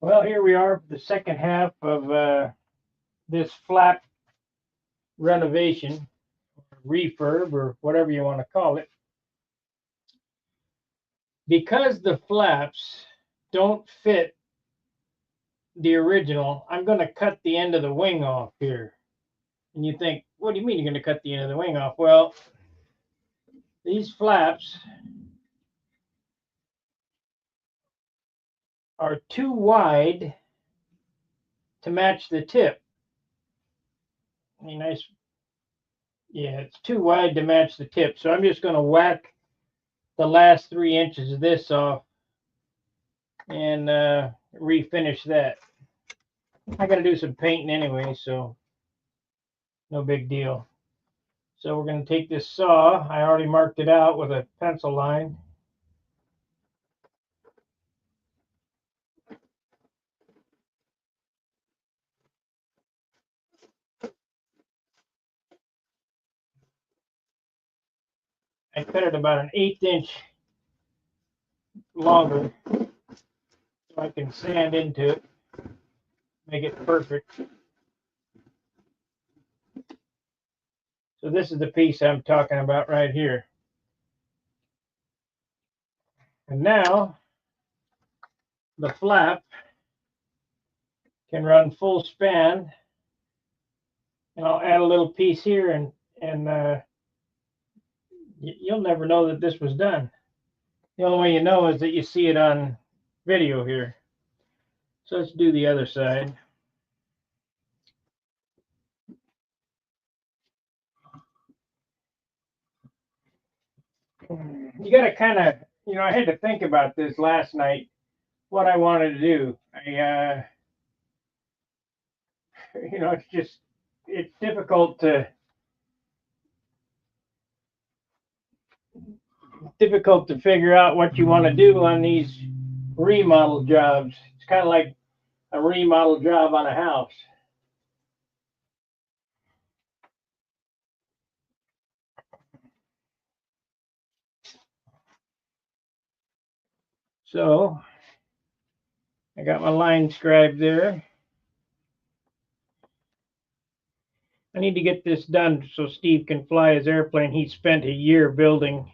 Well, here we are, the second half of this flap renovation, refurb, or whatever you want to call it. Because the flaps don't fit the original, I'm going to cut the end of the wing off here. And you think, what do you mean you're going to cut the end of the wing off? Well, these flaps are too wide to match the tip. I mean, yeah, it's too wide to match the tip. So I'm just going to whack the last 3 inches of this off and refinish that. I got to do some painting anyway, so no big deal. So we're going to take this saw. I already marked it out with a pencil line. I cut it about an 1/8 inch longer so I can sand into it, make it perfect. So this is the piece I'm talking about right here. And now the flap can run full span, and I'll add a little piece here, and you'll never know that this was done. The only way you know is that you see it on video here. So let's do the other side. You got to kind of, I had to think about this last night, what I wanted to do. It's difficult to figure out what you want to do on these remodel jobs. It's kind of like a remodel job on a house. So I got my line scribed there. I need to get this done so Steve can fly his airplane he spent a year building.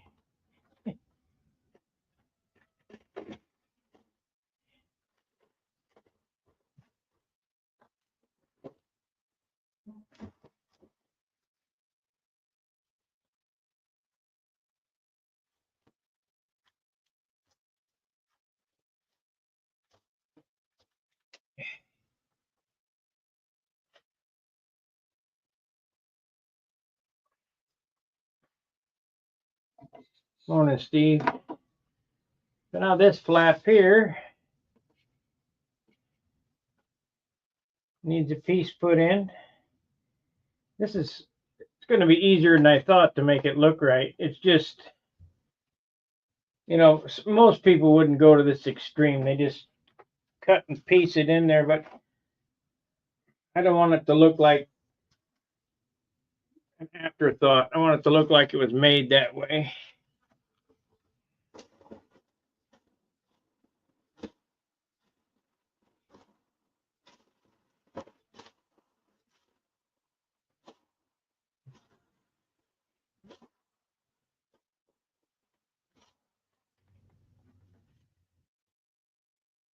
Morning, Steve. So now this flap here needs a piece put in. It's going to be easier than I thought to make it look right. It's just, most people wouldn't go to this extreme. They just cut and piece it in there, but I don't want it to look like an afterthought. I want it to look like it was made that way.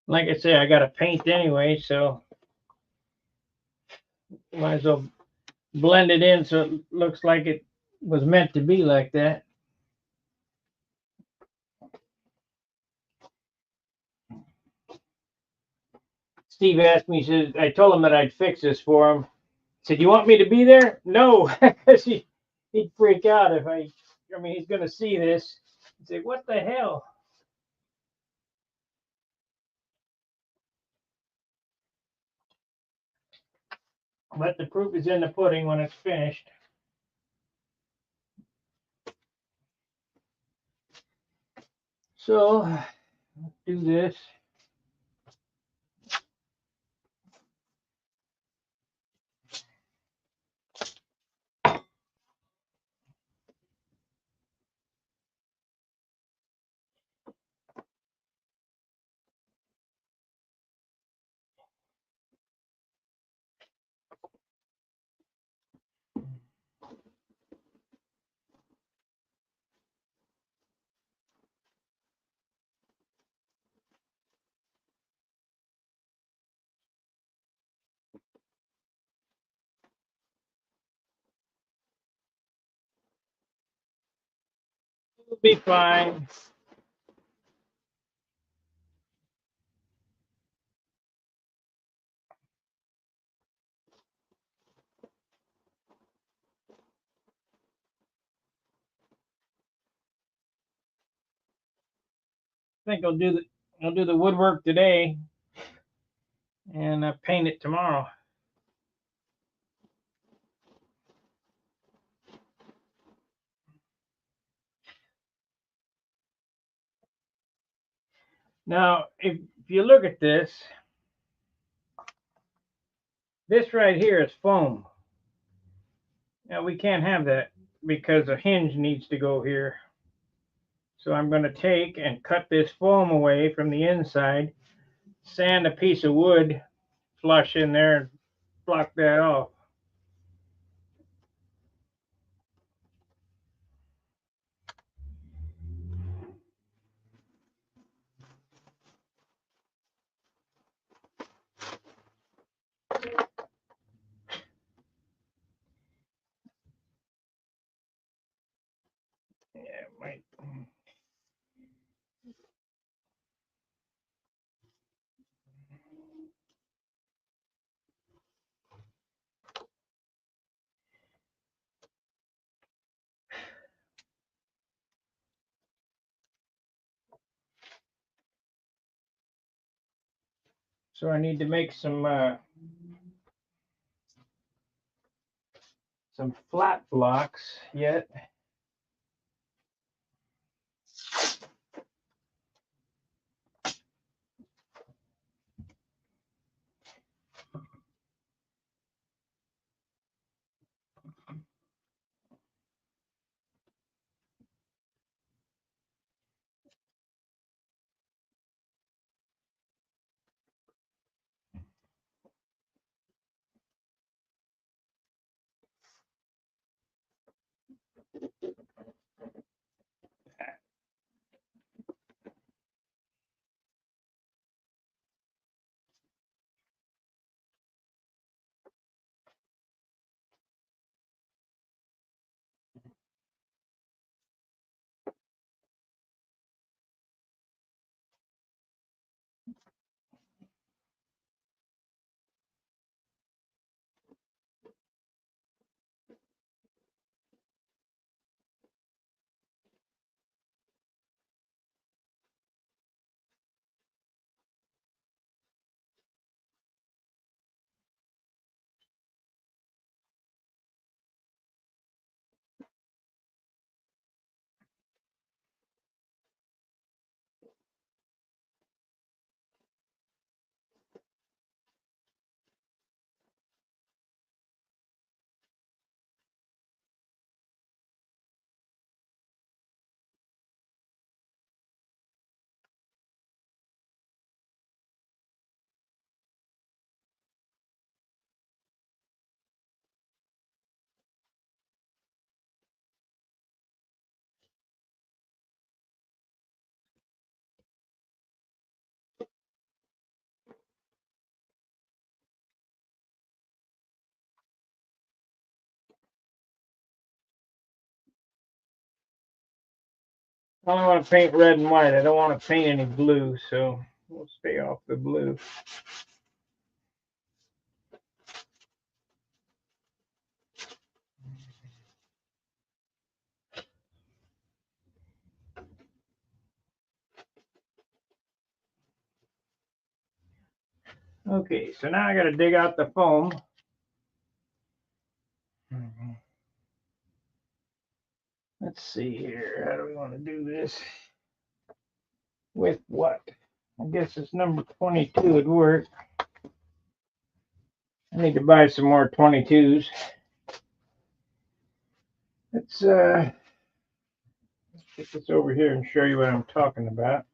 Like I say, I got to paint anyway, so might as well blend it in so it looks like it was meant to be like that. Steve asked me, he says, I told him that I'd fix this for him. He said, you want me to be there? No, because he'd freak out if he's going to see this. He'd say, what the hell? But the proof is in the pudding when it's finished. So, let's do this. It'll be fine. I think I'll do the woodwork today and paint it tomorrow. Now, if you look at this right here is foam. Now we can't have that because a hinge needs to go here. So I'm going to take and cut this foam away from the inside, sand a piece of wood flush in there and block that off. Yeah, might. So I need to make some flat blocks yet. I only want to paint red and white. I don't want to paint any blue, so we'll stay off the blue. Okay, so now I got to dig out the foam. Let's see here. How do we want to do this? With what? I guess it's number 22 would work. I need to buy some more 22s. Let's get this over here and show you what I'm talking about.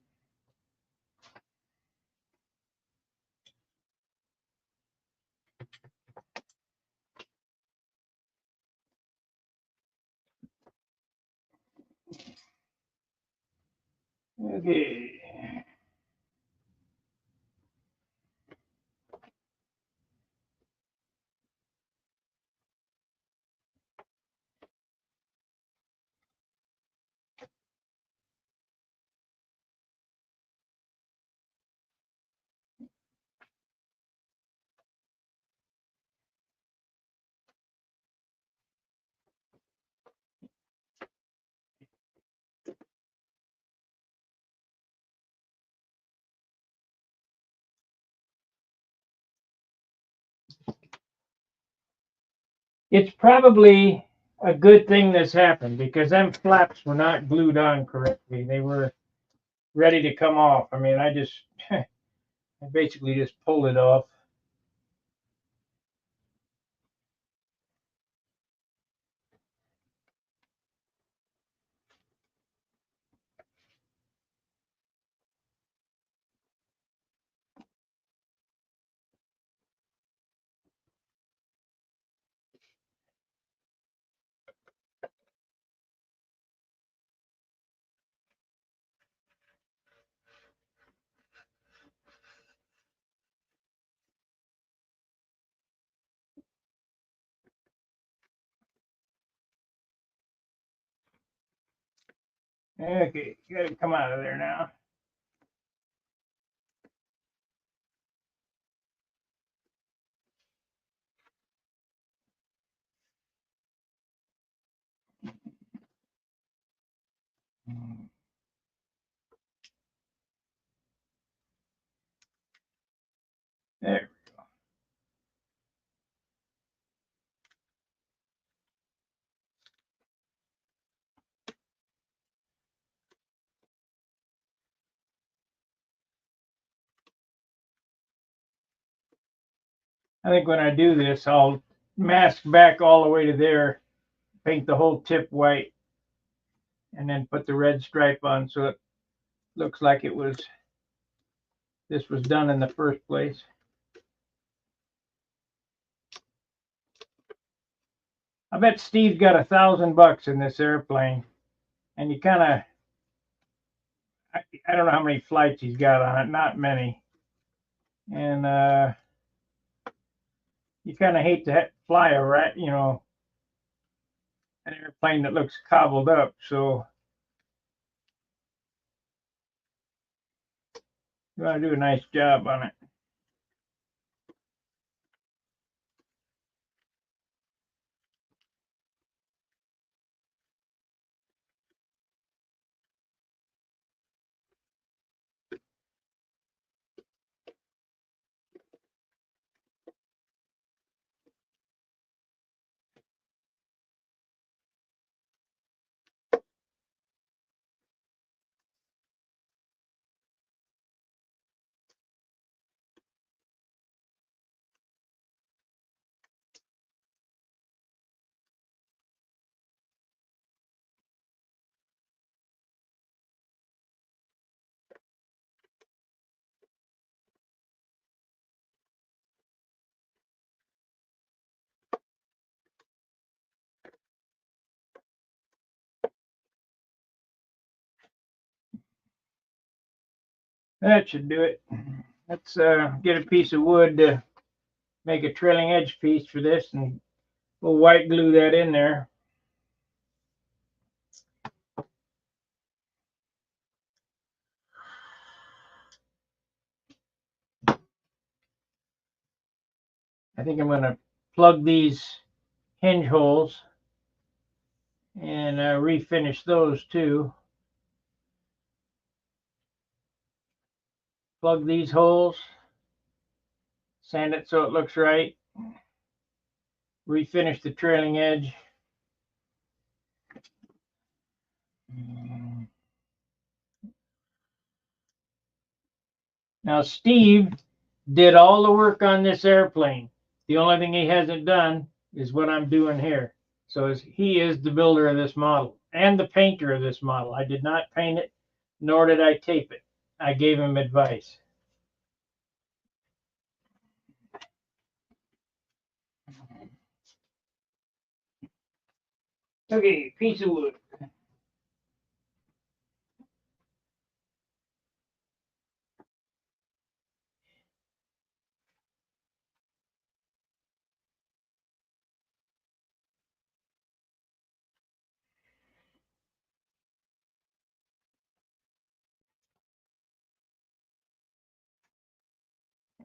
Okay. It's probably a good thing this happened because them flaps were not glued on correctly. They were ready to come off. I mean, I just, I basically just pulled it off. Okay, you gotta come out of there now. There. I think when I do this, I'll mask back all the way to there, paint the whole tip white, and then put the red stripe on so it looks like this was done in the first place. I bet Steve's got $1,000 in this airplane, and you kind of, I don't know how many flights he's got on it, not many, and you kind of hate to fly a rat, an airplane that looks cobbled up. So you want to do a nice job on it. That should do it. Let's get a piece of wood to make a trailing edge piece for this, and we'll white glue that in there. I think I'm going to plug these hinge holes and refinish those too. Plug these holes, sand it so it looks right, refinish the trailing edge. Now Steve did all the work on this airplane. The only thing he hasn't done is what I'm doing here. So he is the builder of this model and the painter of this model. I did not paint it, nor did I tape it. I gave him advice. Okay, piece of wood.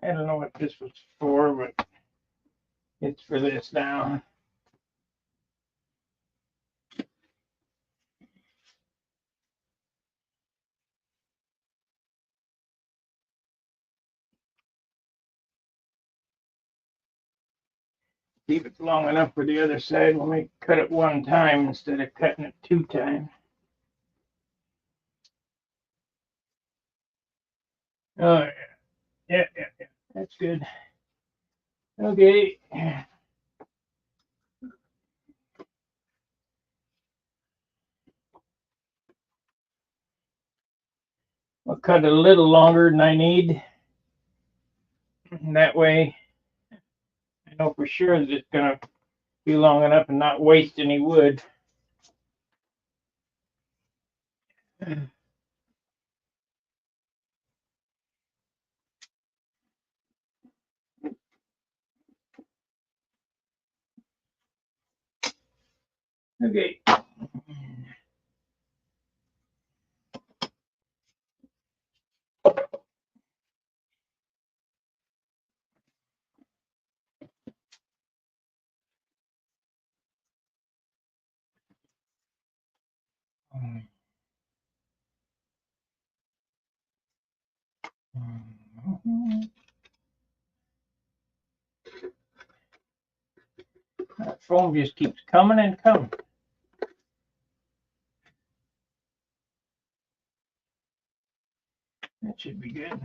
I don't know what this was for, but it's for this now. Leave it long enough for the other side. We'll make cut it one time instead of cutting it 2 times. Oh yeah, yeah. That's good. Okay. I'll cut it a little longer than I need. And that way, I know for sure that it's gonna be long enough and not waste any wood. Okay. That foam just keeps coming and coming. That should be good.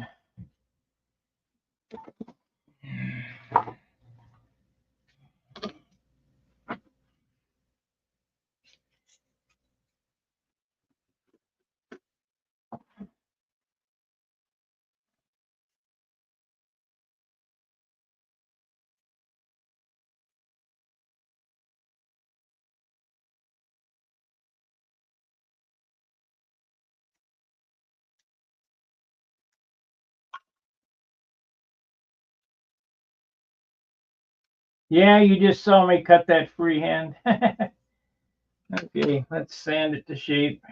Yeah, you just saw me cut that freehand. Okay, let's sand it to shape.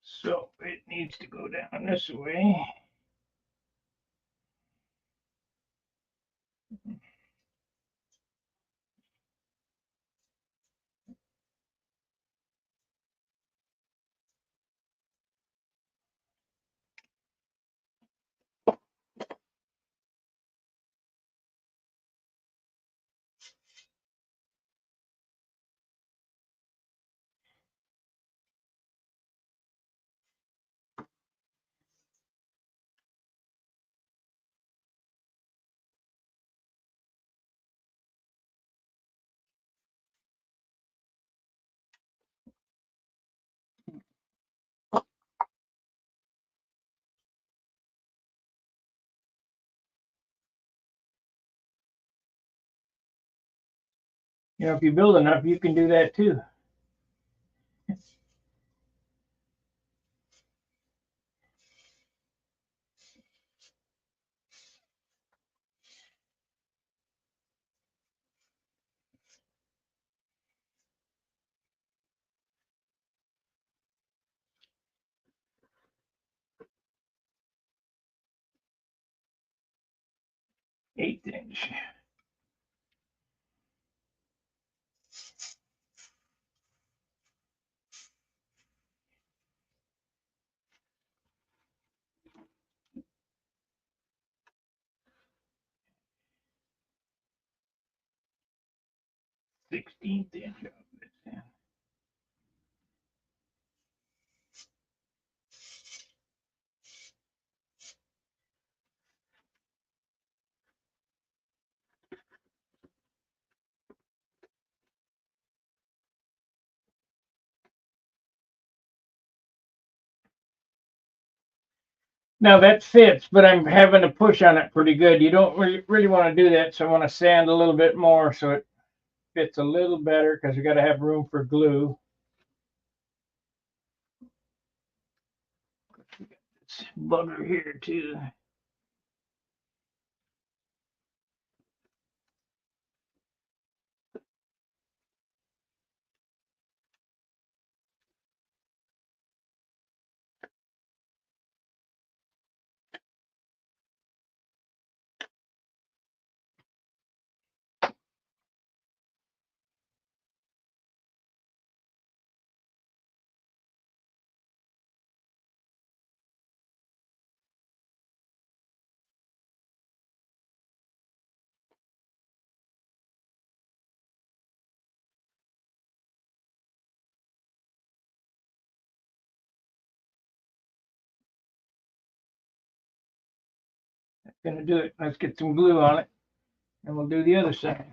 So it needs to go down this way. You know, if you build enough, you can do that too. Eighth inch. Sixteenth inch of this. Now that fits, but I'm having to push on it pretty good. You don't really want to do that, so I want to sand a little bit more so it fits a little better because we got to have room for glue. This bugger here too. Gonna do it. Let's get some glue on it, and we'll do the other side.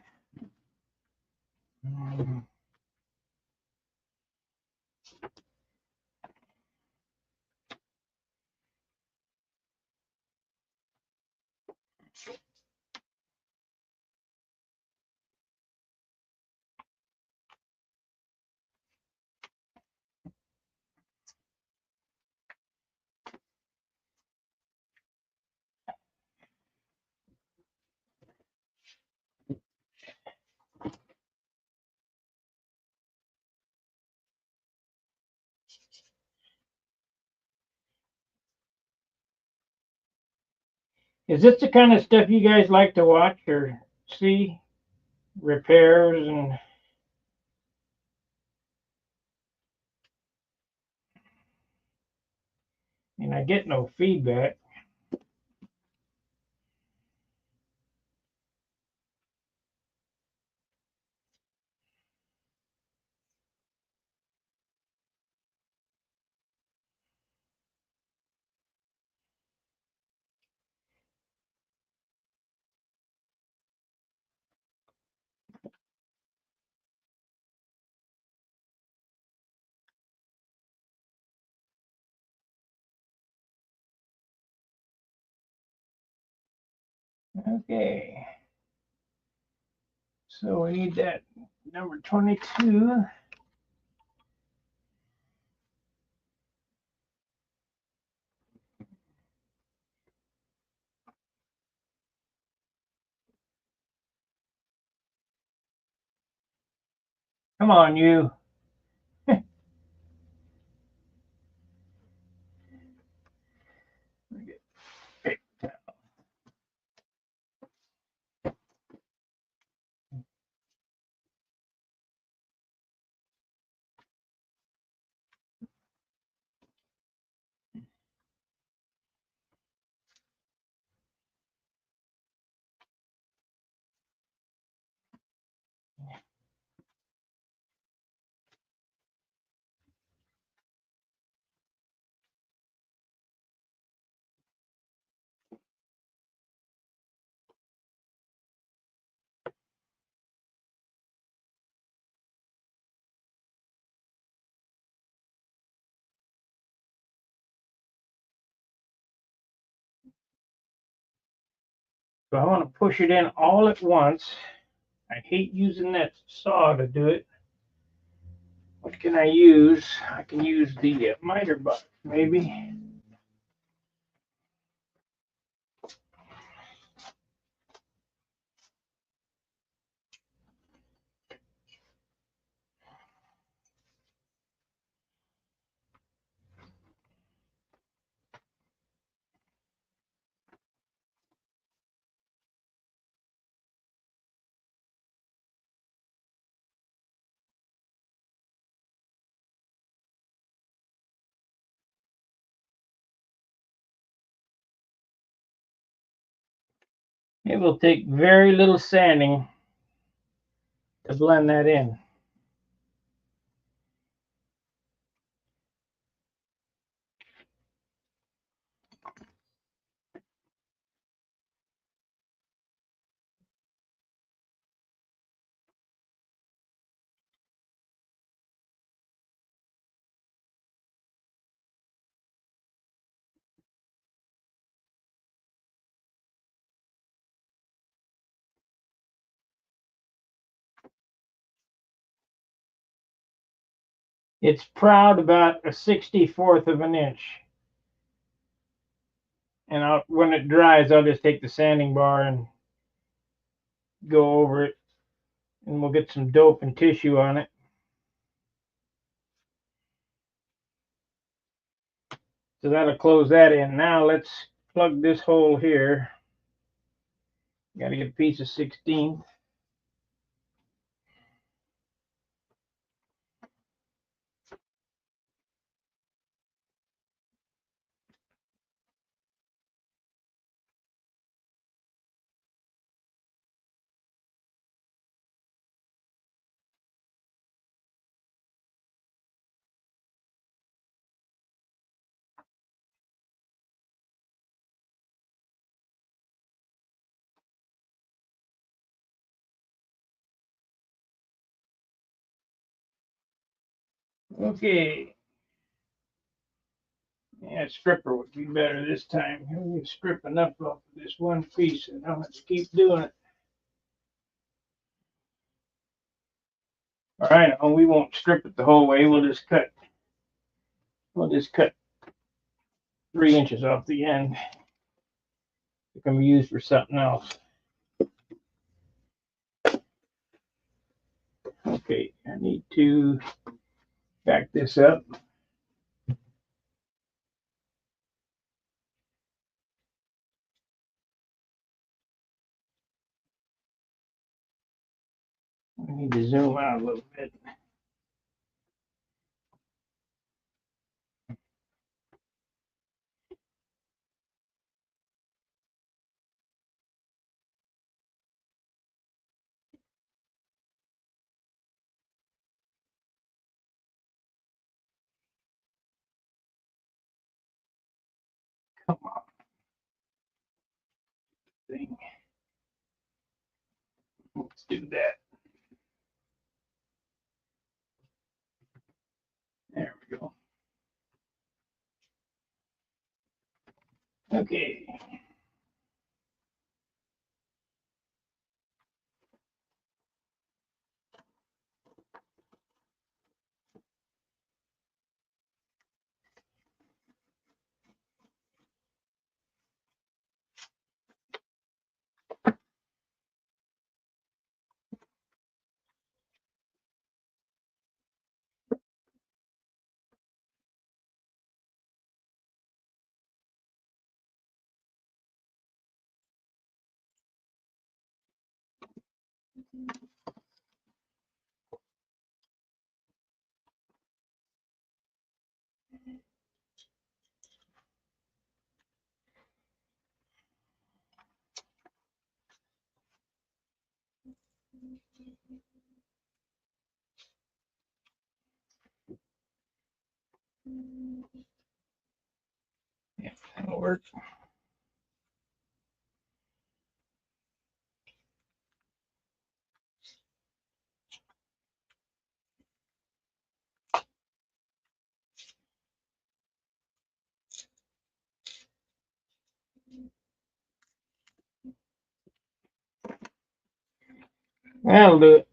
Is this the kind of stuff you guys like to watch or see? Repairs and I get no feedback. Okay. So we need that number 22. Come on, you. So I want to push it in all at once. I hate using that saw to do it. What can I use? I can use the miter butt, maybe. It will take very little sanding to blend that in. It's proud about a 64th of an inch. And when it dries, I'll just take the sanding bar and go over it, and we'll get some dope and tissue on it. So that'll close that in. Now let's plug this hole here. Got to get a piece of 16. Okay. Yeah, stripper would be better this time. We strip enough off of this one piece and I don't have to keep doing it. All right, well, we won't strip it the whole way. We'll just cut 3 inches off the end. It can be used for something else. Okay, I need to back this up. I need to zoom out a little bit. Come on, thing. Let's do that. There we go. Okay. Yeah, that'll work. That'll do it.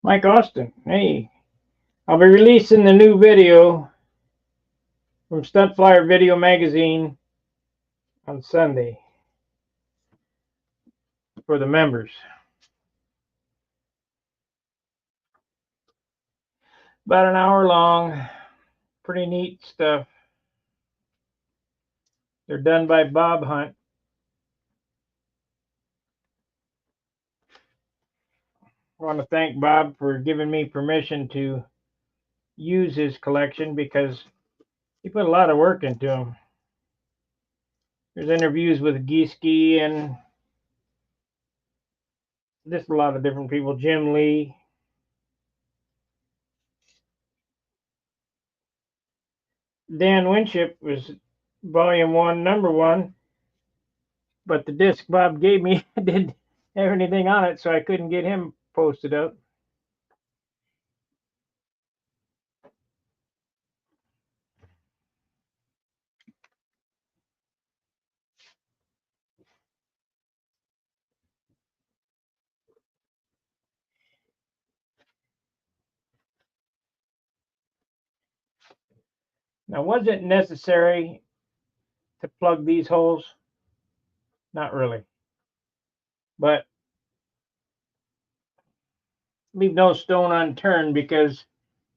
Mike Austin, hey, I'll be releasing the new video from Stunt Flyer Video Magazine on Sunday for the members. About an hour long. Pretty neat stuff. They're done by Bob Hunt. I want to thank Bob for giving me permission to use his collection because he put a lot of work into them. There's interviews with Gieske and just a lot of different people. Jim Lee. Dan Winship was volume 1, number 1, but the disc Bob gave me didn't have anything on it, so I couldn't get him posted up. Now, was it necessary to plug these holes? Not really. But leave no stone unturned, because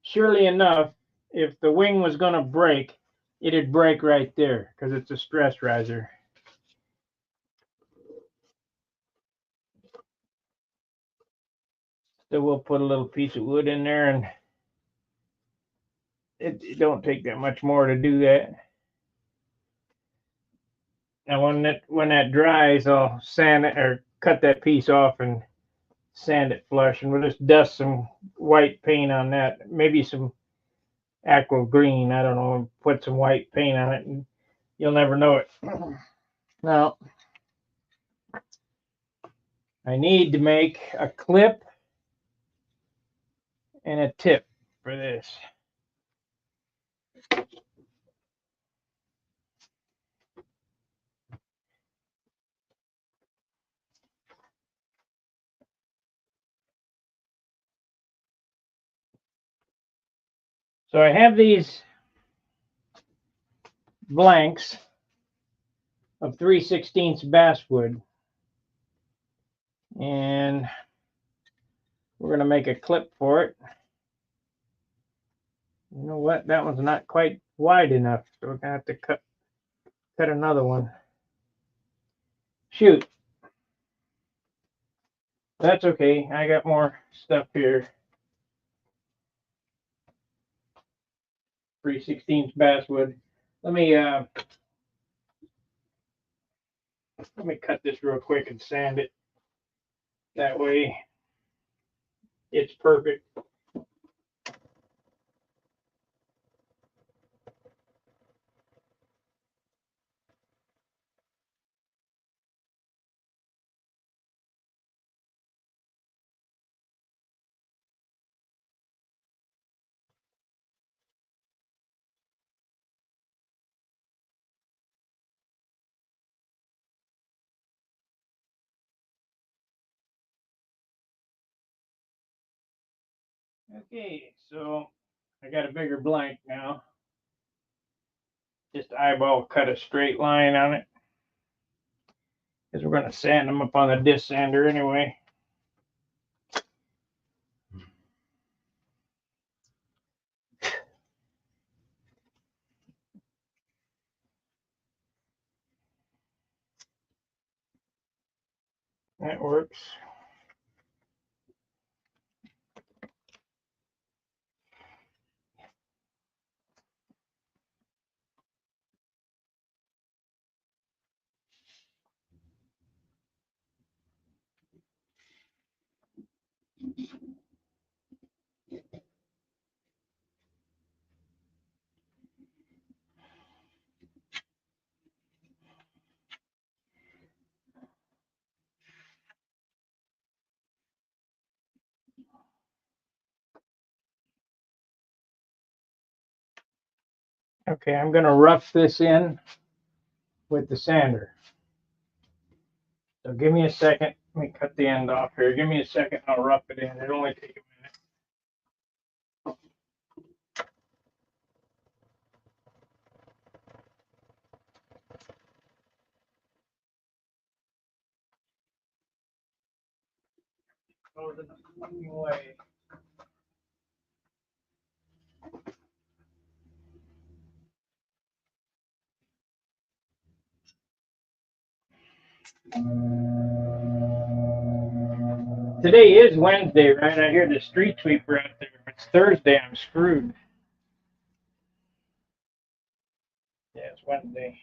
surely enough, if the wing was going to break, it'd break right there because it's a stress riser. So we'll put a little piece of wood in there, and it don't take that much more to do that. And when that dries, I'll sand it or cut that piece off and sand it flush, and we'll just dust some white paint on that, maybe some aqua green, I don't know, put some white paint on it, and you'll never know it. Now, I need to make a clip and a tip for this. So I have these blanks of 3/16 basswood, and we're going to make a clip for it. You know what? That one's not quite wide enough, so we're going to have to cut another one. Shoot. That's okay. I got more stuff here. 3/16 basswood. Let me cut this real quick and sand it. That way it's perfect. Okay, so I got a bigger blank now. Just eyeball cut a straight line on it, because we're going to sand them up on the disc sander anyway. That works. Okay, I'm going to rough this in with the sander. So give me a second. Let me cut the end off here. Give me a second. I'll rough it in. It'll only take a minute. Goes in the fucking way. Today is Wednesday, right? I hear the street sweeper out there. If it's Thursday, I'm screwed. Yeah, it's Wednesday.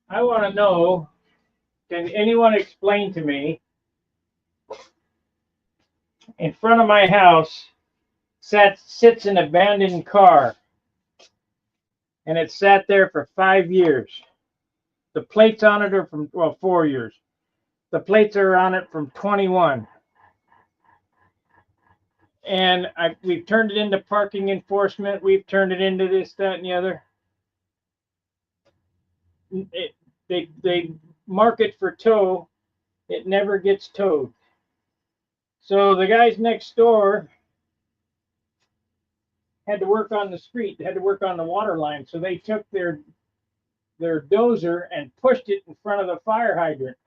I want to know, can anyone explain to me, in front of my house sits an abandoned car. and it sat there for 5 years. The plates on it are from, well, 4 years. The plates are on it from 21. And we've turned it into parking enforcement. We've turned it into this, that, and the other. They mark it for tow. It never gets towed. So the guys next door had to work on the street. They had to work on the water line. So they took their dozer and pushed it in front of the fire hydrant.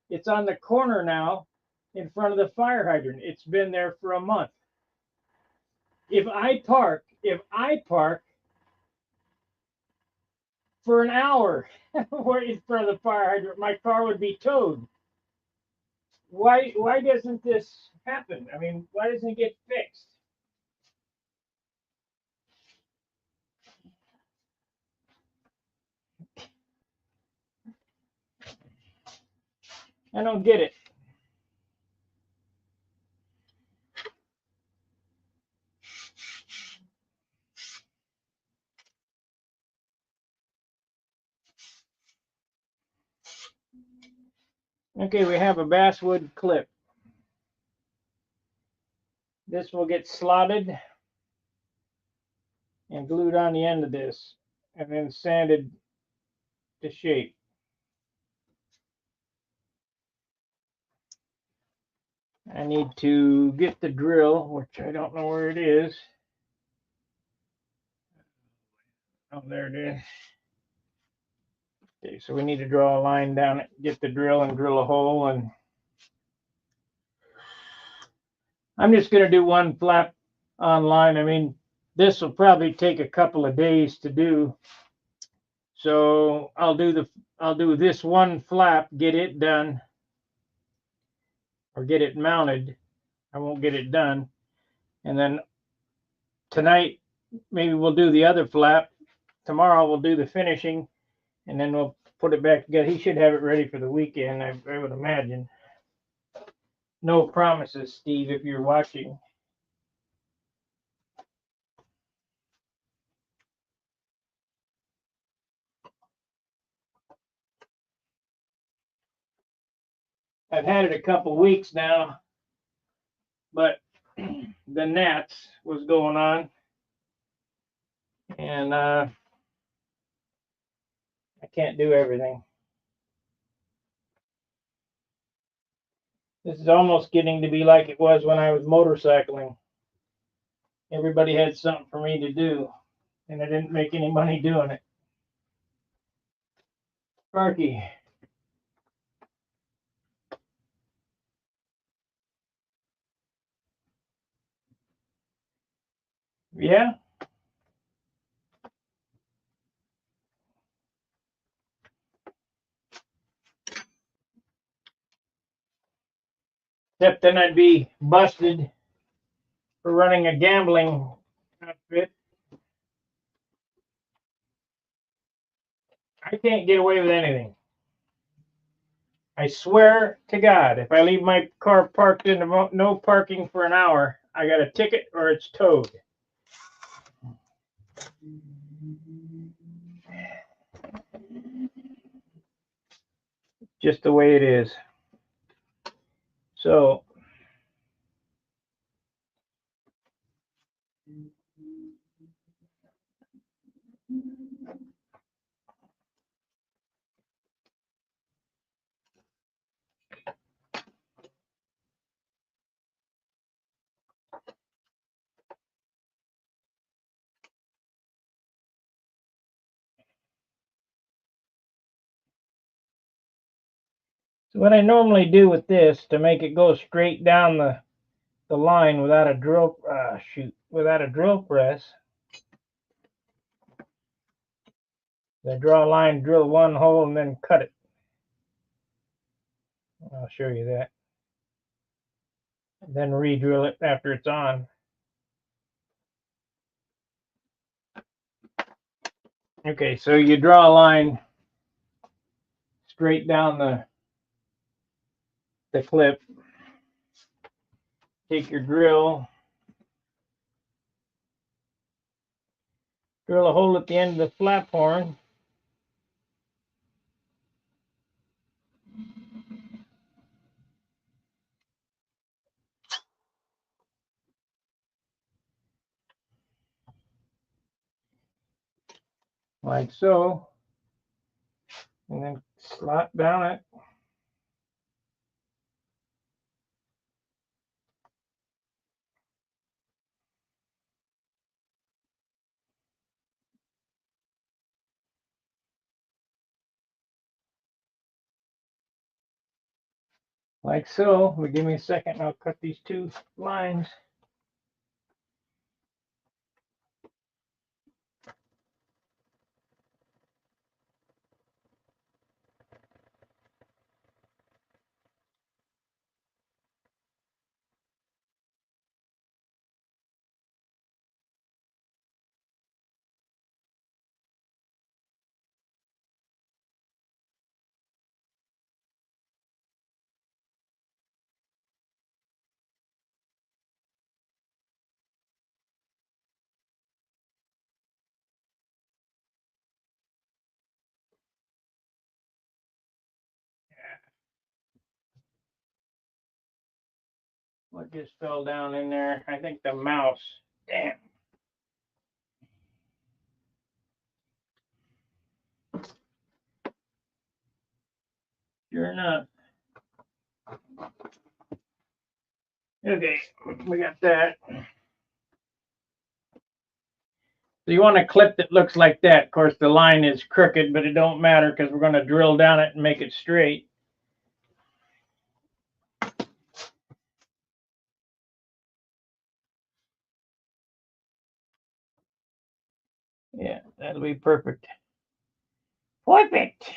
It's on the corner now in front of the fire hydrant. It's been there for a month. If I park for an hour in front of the fire hydrant, my car would be towed. Why doesn't this happen? I mean, why doesn't it get fixed? I don't get it. Okay, we have a basswood clip. This will get slotted and glued on the end of this and then sanded to shape. I need to get the drill, which I don't know where it is. Oh, there it is. Okay, so we need to draw a line down it, get the drill and drill a hole, and I'm just going to do one flap online. I mean, this will probably take a couple of days to do. So I'll do this one flap, get it done, or get it mounted. I won't get it done. And then tonight, maybe we'll do the other flap. Tomorrow we'll do the finishing, and then we'll put it back together. He should have it ready for the weekend, I would imagine. No promises, Steve, if you're watching. I've had it a couple weeks now, but the gnats was going on, and I can't do everything. This is almost getting to be like it was when I was motorcycling. Everybody had something for me to do, and I didn't make any money doing it. Sparky. Yeah? Except then I'd be busted for running a gambling outfit. I can't get away with anything. I swear to God, if I leave my car parked in the no parking for an hour, I got a ticket or it's towed. Just the way it is. So what I normally do with this to make it go straight down the line without a drill without a drill press, I draw a line, drill one hole, and then cut it. I'll show you that. Then re-drill it after it's on. Okay, so you draw a line straight down the clip. Take your drill, Drill a hole at the end of the flap horn. Like so. And then slot down it. Like so. Give me a second and I'll cut these two lines. What just fell down in there? I think the mouse. Damn. Sure enough. Okay, we got that. So you want a clip that looks like that. Of course, the line is crooked, but it don't matter because we're going to drill down it and make it straight. Yeah, that'll be perfect. Perfect.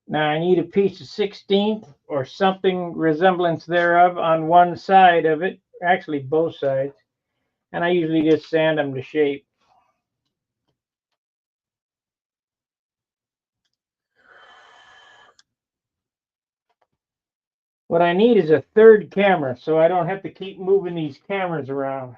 Now I need a piece of 16th or something resemblance thereof on one side of it, actually both sides, and I usually just sand them to shape. What I need is a third camera so I don't have to keep moving these cameras around.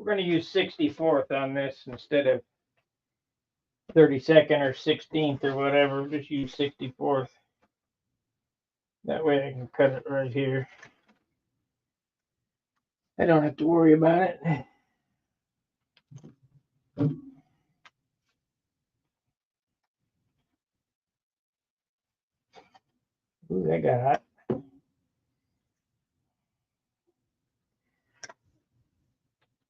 We're going to use 64th on this instead of 32nd or 16th or whatever. Just use 64th. That way I can cut it right here. I don't have to worry about it. Ooh, that got hot.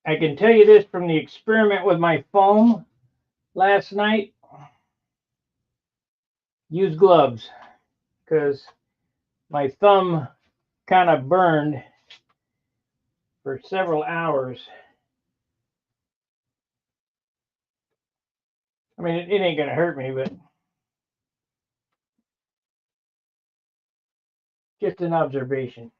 I can tell you this from the experiment with my foam last night. Use gloves because my thumb kind of burned for several hours. I mean, it ain't gonna hurt me, but just an observation.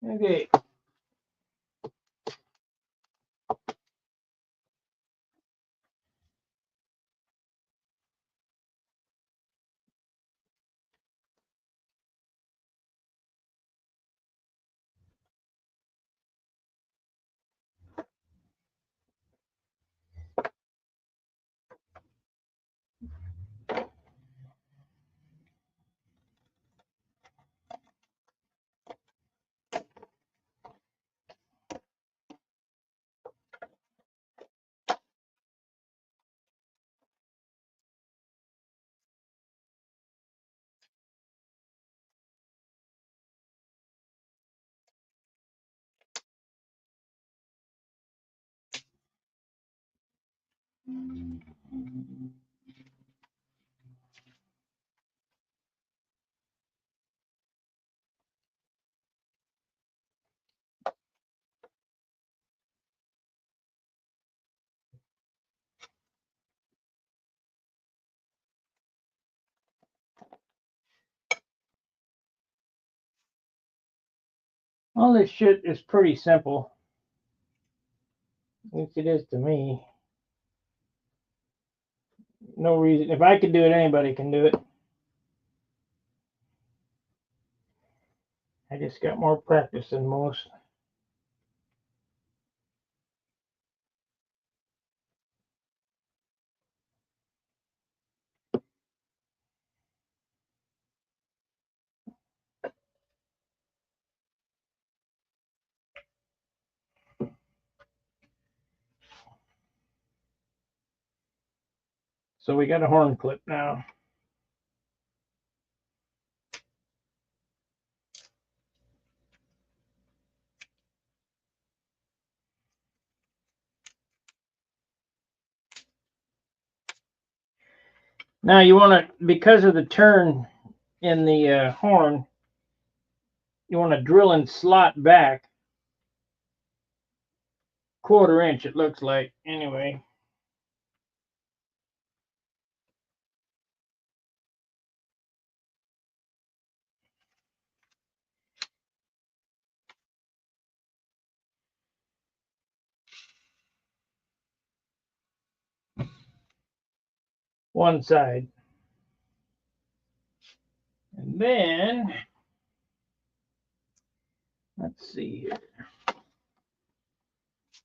Okay. All this shit is pretty simple. At least it is to me. No reason. If I could do it, anybody can do it. I just got more practice than most. So we got a horn clip now. Now you want to, because of the turn in the horn, you want to drill and slot back 1/4 inch, it looks like, anyway. One side. And then, let's see here.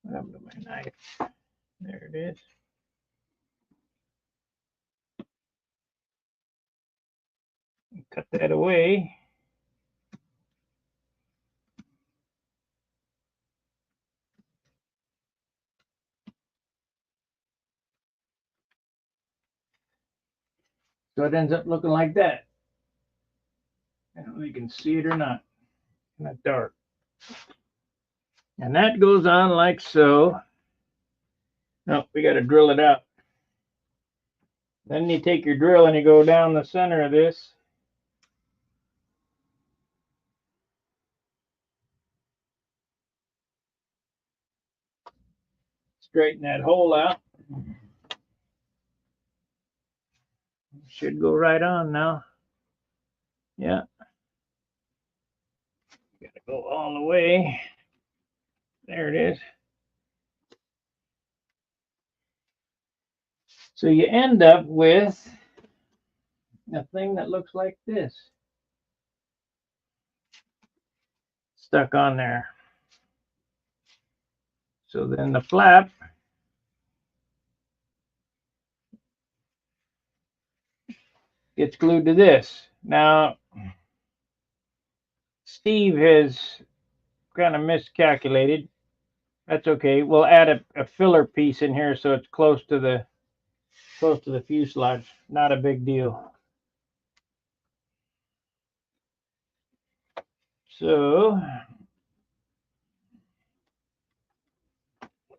What happened to my knife? There it is. Cut that away. So it ends up looking like that. I don't know if you can see it or not. It's not dark. And that goes on like so. No, we got to drill it out. Then you take your drill and you go down the center of this. Straighten that hole out. Should go right on now. Yeah. Got to go all the way. There it is. So you end up with a thing that looks like this. Stuck on there. So then the flap gets glued to this. Now, Steve has kind of miscalculated. That's okay. We'll add a filler piece in here so it's close to the fuselage. Not a big deal. So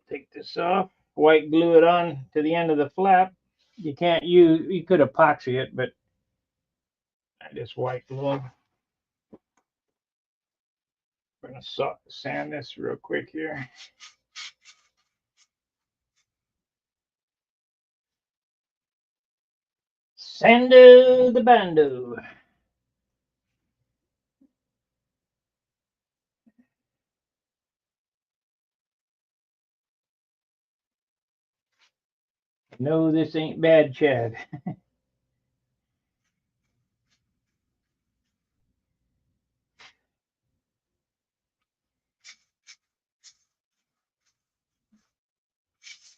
take this off, white glue it on to the end of the flap. You can't use, you could epoxy it, but I just white glue them. We're going to sand this real quick here. Sando the bando. No, this ain't bad, Chad.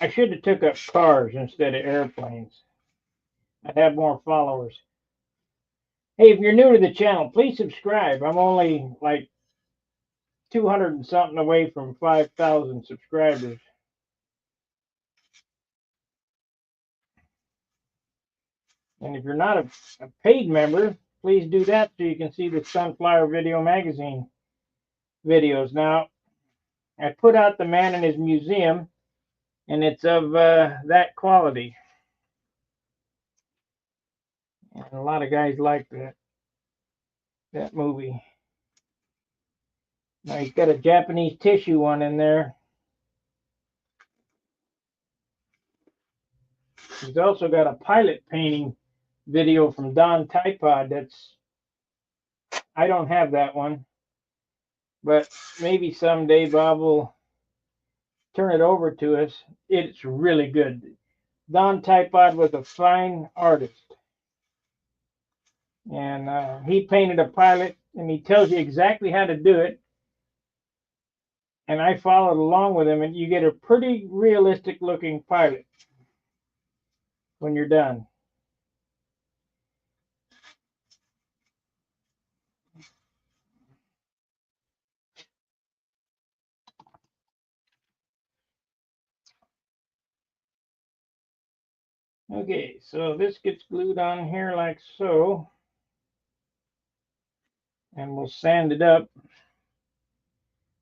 I should have took up cars instead of airplanes. I'd have more followers. Hey, if you're new to the channel, please subscribe. I'm only like 200 and something away from 5,000 subscribers. And if you're not a paid member, please do that so you can see the Sunflower Video Magazine videos. Now, I put out the man in his museum, and it's of that quality. And a lot of guys like that movie. Now he's got a Japanese tissue one in there. He's also got a pilot painting video from Don Typod. I don't have that one. but maybe someday Bob will turn it over to us. It's really good. Don Typod was a fine artist, and he painted a pilot, and he tells you exactly how to do it. And I followed along with him, and you get a pretty realistic looking pilot when you're done. Okay, so this gets glued on here like so, and we'll sand it up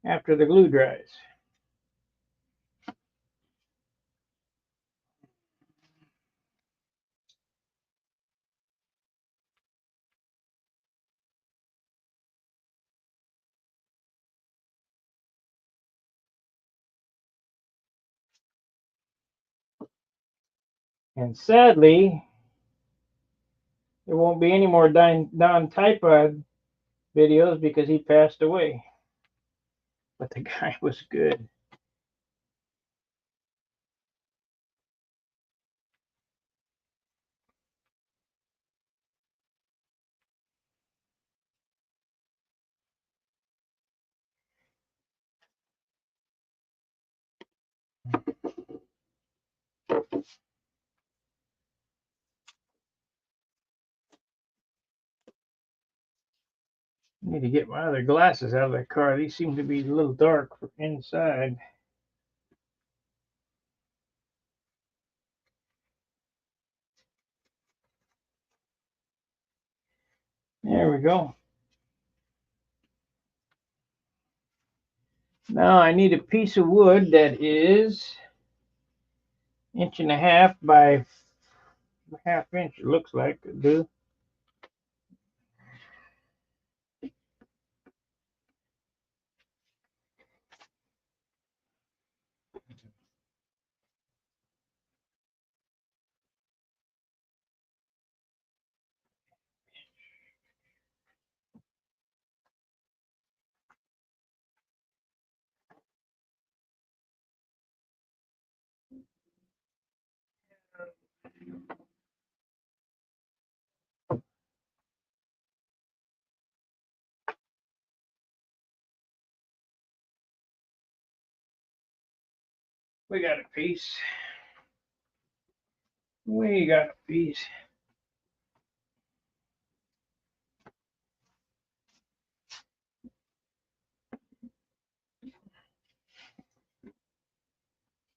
after the glue dries. And sadly, there won't be any more Don Typod videos because he passed away. But the guy was good. I need to get my other glasses out of the car. These seem to be a little dark inside. There we go. Now I need a piece of wood that is 1.5 by 1/2 inch. It looks like it do. We got a piece. We got a piece.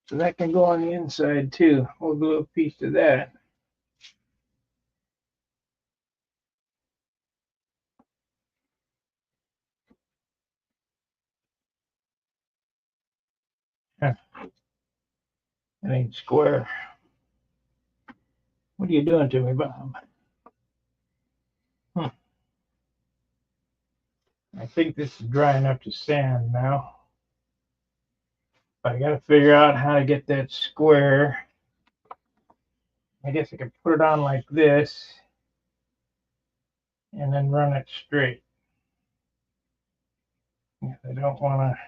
So that can go on the inside too. We'll glue a piece to that. Huh, that ain't square. What are you doing to me, Bob? I think this is dry enough to sand now. But I got to figure out how to get that square. I guess I can put it on like this and then run it straight. I don't want to.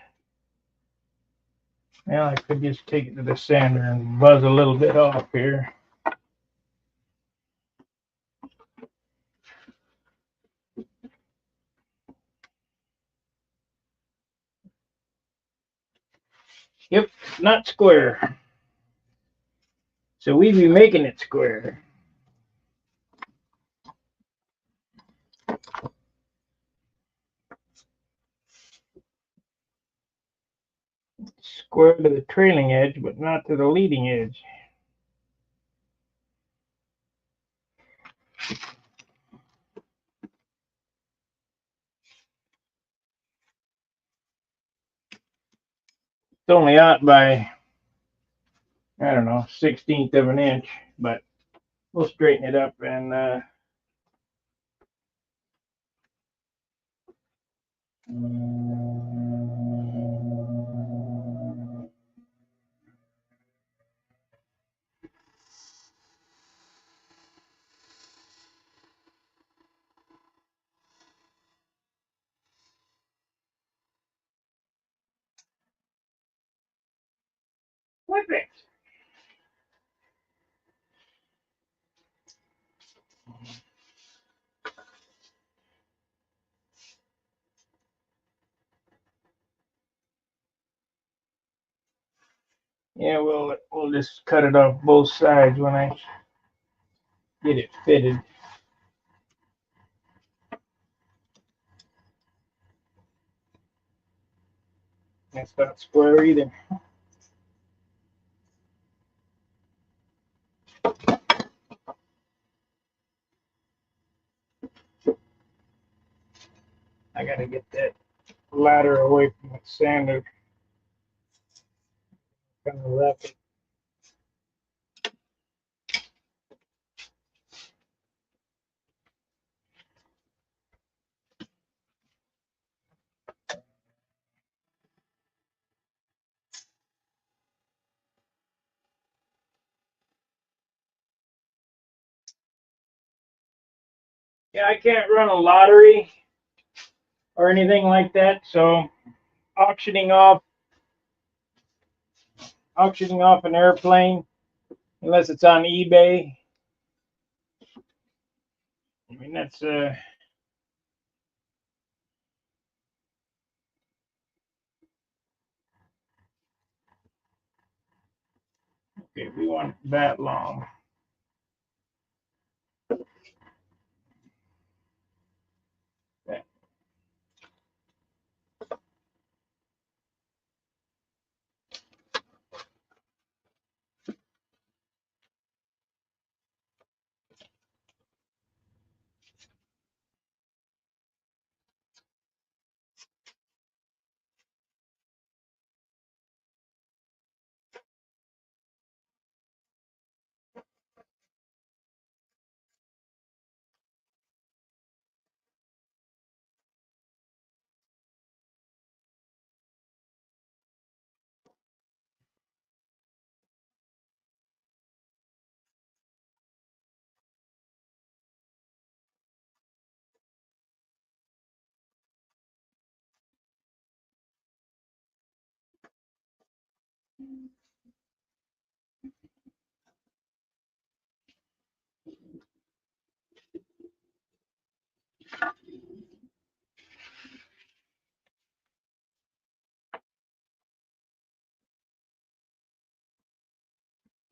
Well, I could just take it to the sander and buzz a little bit off here. Yep, not square. So we be making it square. Square to the trailing edge, but not to the leading edge. It's only out by, I don't know, 1/16 of an inch, but we'll straighten it up and Yeah, we'll just cut it off both sides when I get it fitted. That's not square either. I gotta get that ladder away from the sander. Kind of wrap it. Yeah, I can't run a lottery or anything like that, so auctioning off an airplane, unless it's on eBay. I mean, that's okay, we want that long. Okay.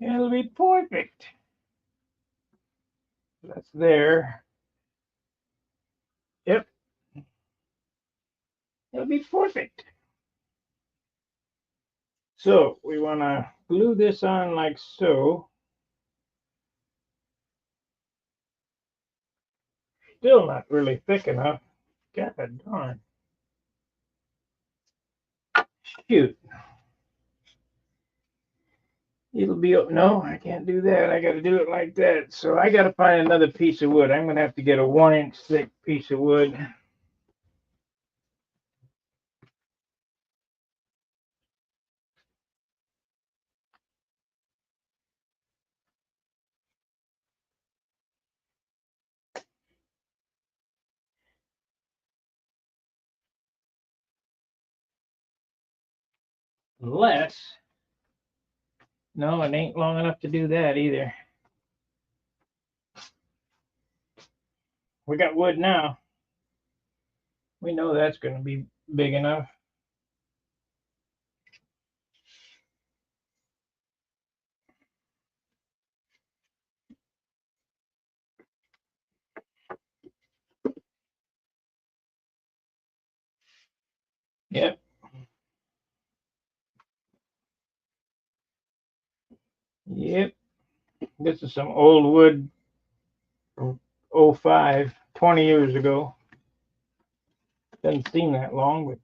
It'll be perfect. That's there. Yep, it'll be perfect. So we want to glue this on like so. Still not really thick enough. God darn. Shoot. It'll be, no, I can't do that. I got to do it like that. So I got to find another piece of wood. I'm going to have to get a 1-inch thick piece of wood. Unless, no, it ain't long enough to do that either. We got wood now. We know that's going to be big enough. Yep. Yep. This is some old wood from 05, 20 years ago. Doesn't seem that long, but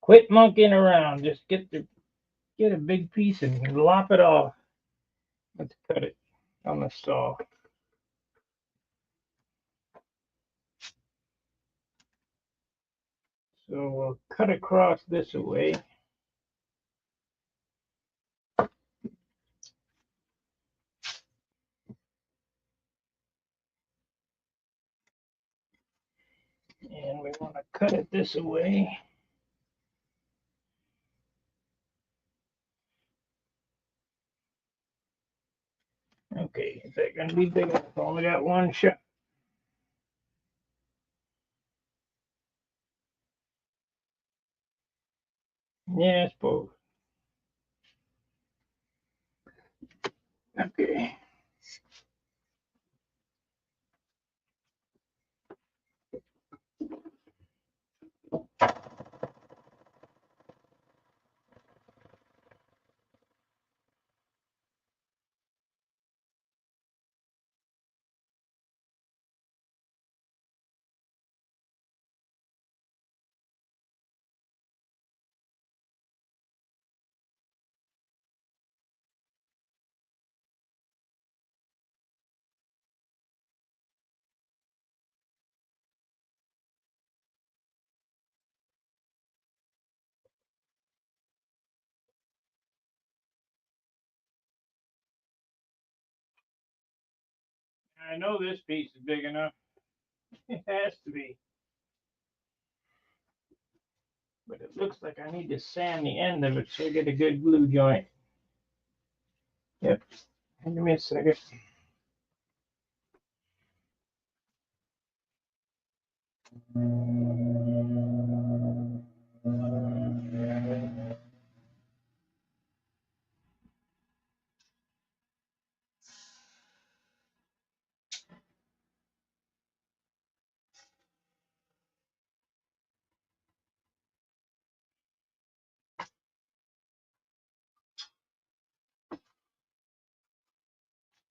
quit monkeying around. Just get a big piece and lop it off. Let's cut it on the saw. So we'll cut across this away. And we want to cut it this way. Okay, is that going to be big enough? Only got one shot. Yeah, I suppose. Okay. I know this piece is big enough. It has to be. But it looks like I need to sand the end of it so I get a good glue joint. Yep. Give me a second.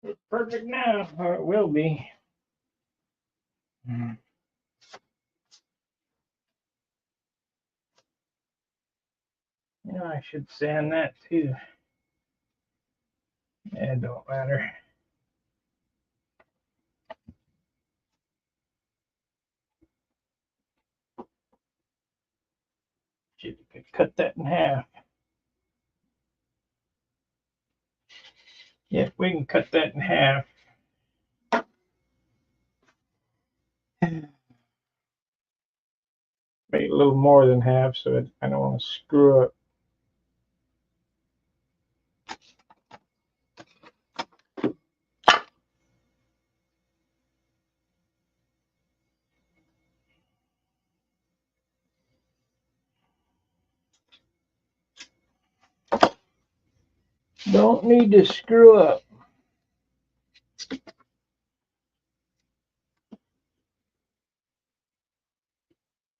It's perfect now, or it will be. You know, I should sand that too. Yeah, it don't matter. Should cut that in half. Yeah, we can cut that in half. Make it a little more than half so I don't want to screw up. Don't need to screw up.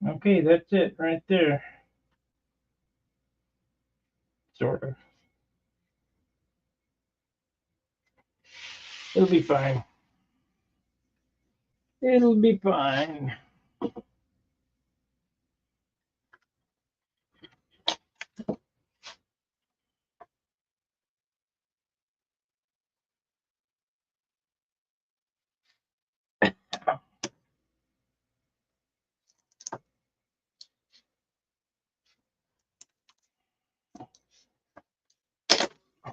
Okay, that's it right there. Sort of. It'll be fine. It'll be fine.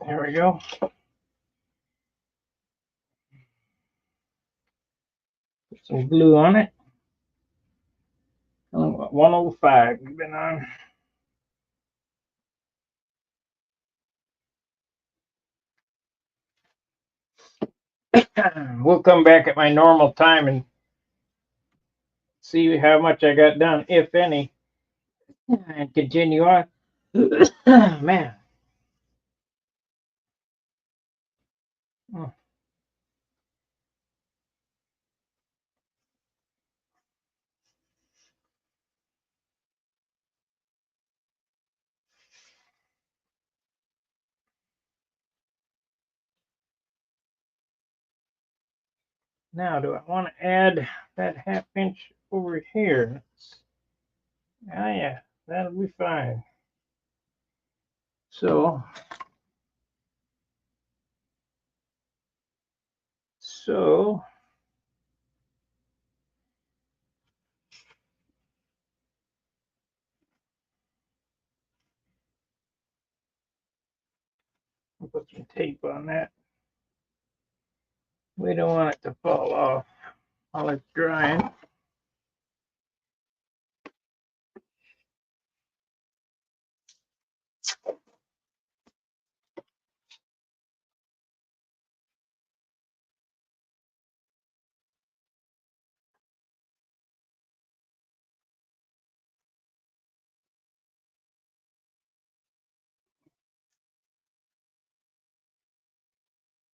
There we go. Put some glue on it. 105 we've been on. We'll come back at my normal time and see how much I got done, if any, and continue on. Man. Now, do I want to add that ½ inch over here? Ah, yeah, that'll be fine. So I'll put some tape on that. We don't want it to fall off while it's drying.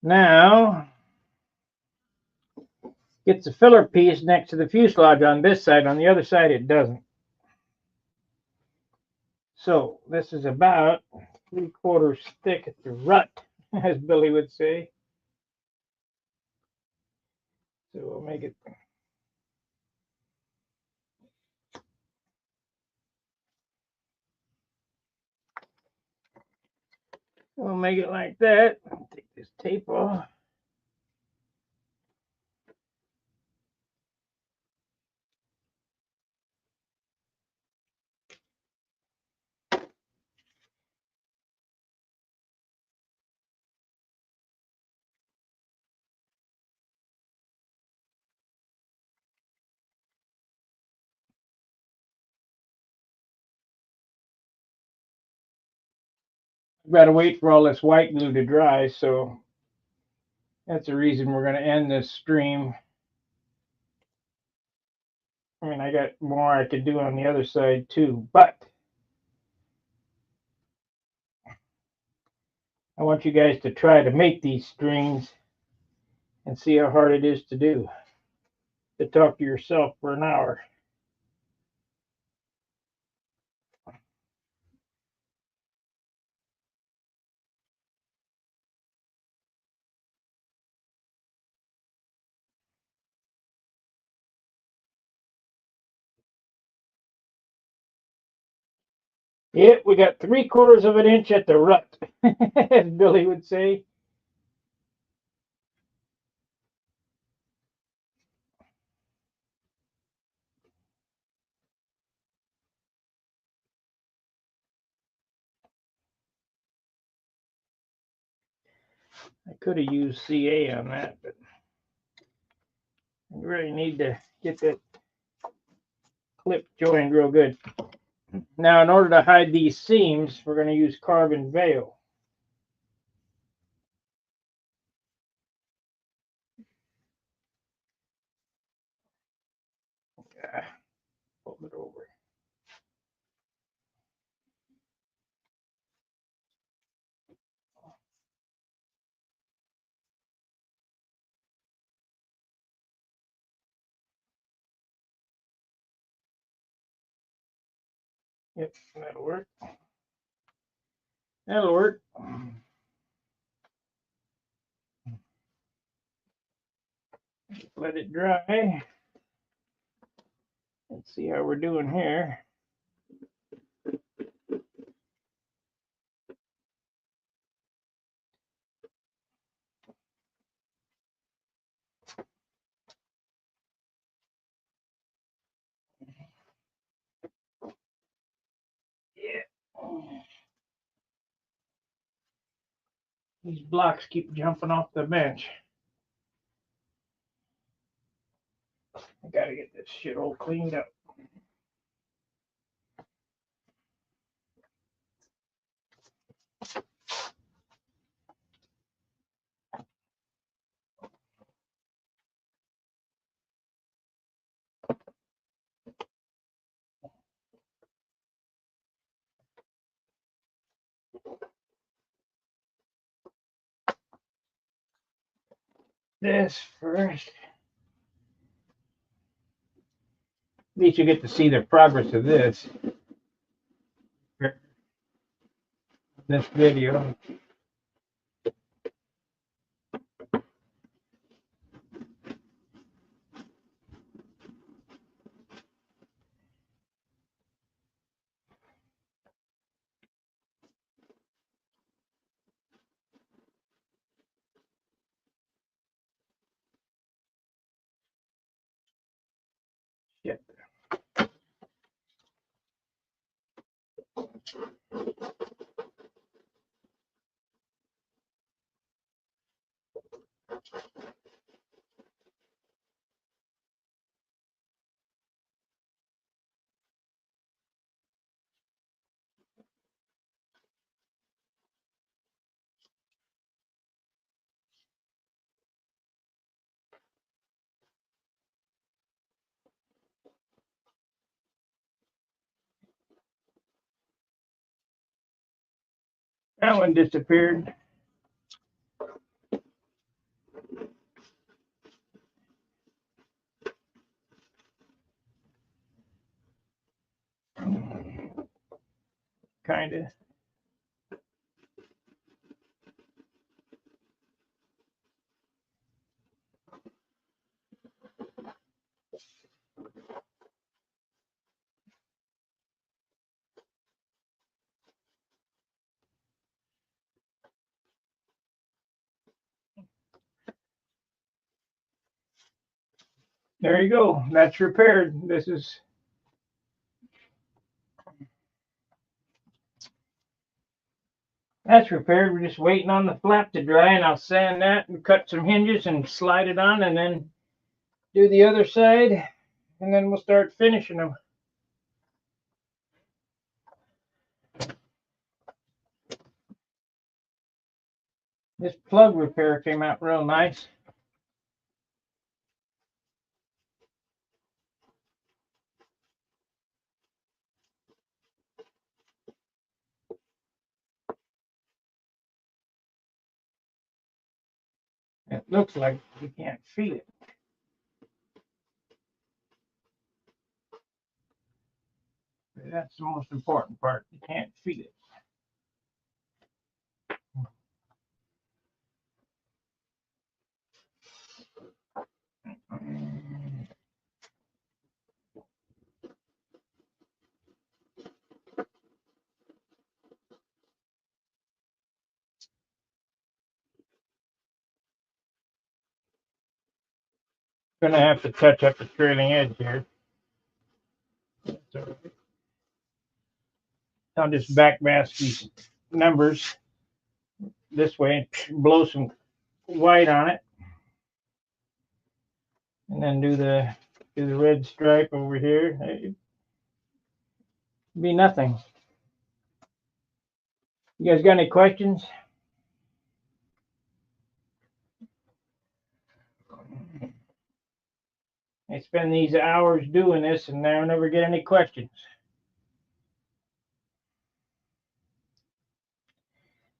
Now, gets a filler piece next to the fuselage on this side. On the other side, it doesn't. So this is about 3/4 thick at the rut, as Billy would say. So we'll make it. We'll make it like that. Take this tape off. We've got to wait for all this white glue to dry, so that's the reason we're going to end this stream. I mean, I got more I could do on the other side too, but I want you guys to try to make these strings and see how hard it is to do. To talk to yourself for an hour. Yep, we got 3/4 of an inch at the rut, as Billy would say. I could have used CA on that, but I really need to get that clip joined real good. Now, in order to hide these seams, we're going to use carbon veil. Fold it over. Yep, that'll work. That'll work. Let it dry. Let's see how we're doing here. Yeah. These blocks keep jumping off the bench. I gotta get this shit all cleaned up. This first. At least you get to see the progress of this video. Shit. That one disappeared. kind of. There you go. That's repaired. That's repaired. We're just waiting on the flap to dry, and I'll sand that and cut some hinges and slide it on, and then do the other side, and then we'll start finishing them. This plug repair came out real nice. It looks like you can't feel it. That's the most important part. You can't feel it. Gonna have to touch up the trailing edge here. I'll just backmask these numbers this way and blow some white on it, and then do the red stripe over here. It'd be nothing. You guys got any questions? I spend these hours doing this and I never get any questions.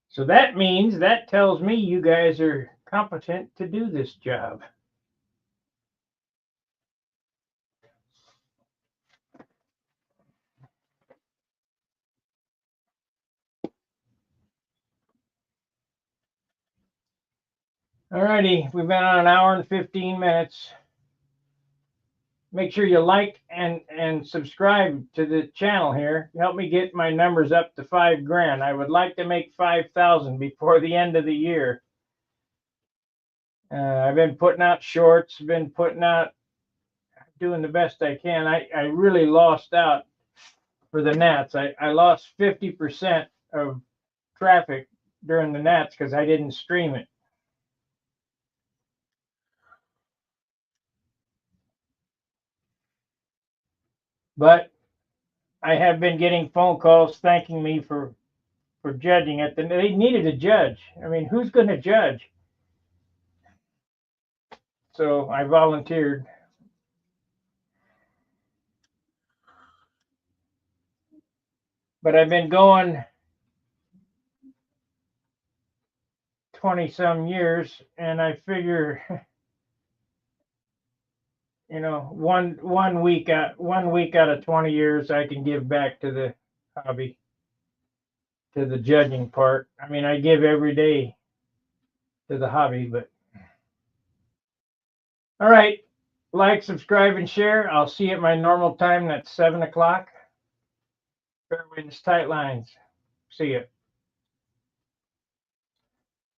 So that means, that tells me you guys are competent to do this job. Alrighty, we've been on an hour and 15 minutes. Make sure you like and subscribe to the channel here. Help me get my numbers up to 5 grand. I would like to make 5,000 before the end of the year. I've been putting out shorts, been putting out, doing the best I can. I really lost out for the Nats. I lost 50% of traffic during the Nats because I didn't stream it. But I have been getting phone calls thanking me for judging it. And they needed a judge. I mean, who's going to judge? So I volunteered. But I've been going 20 some years, and I figure, you know, one week out of 20 years I can give back to the hobby, to the judging part. I mean, I give every day to the hobby, but all right. Like, subscribe, and share. I'll see you at my normal time. That's 7 o'clock. Fair winds, tight lines. See ya.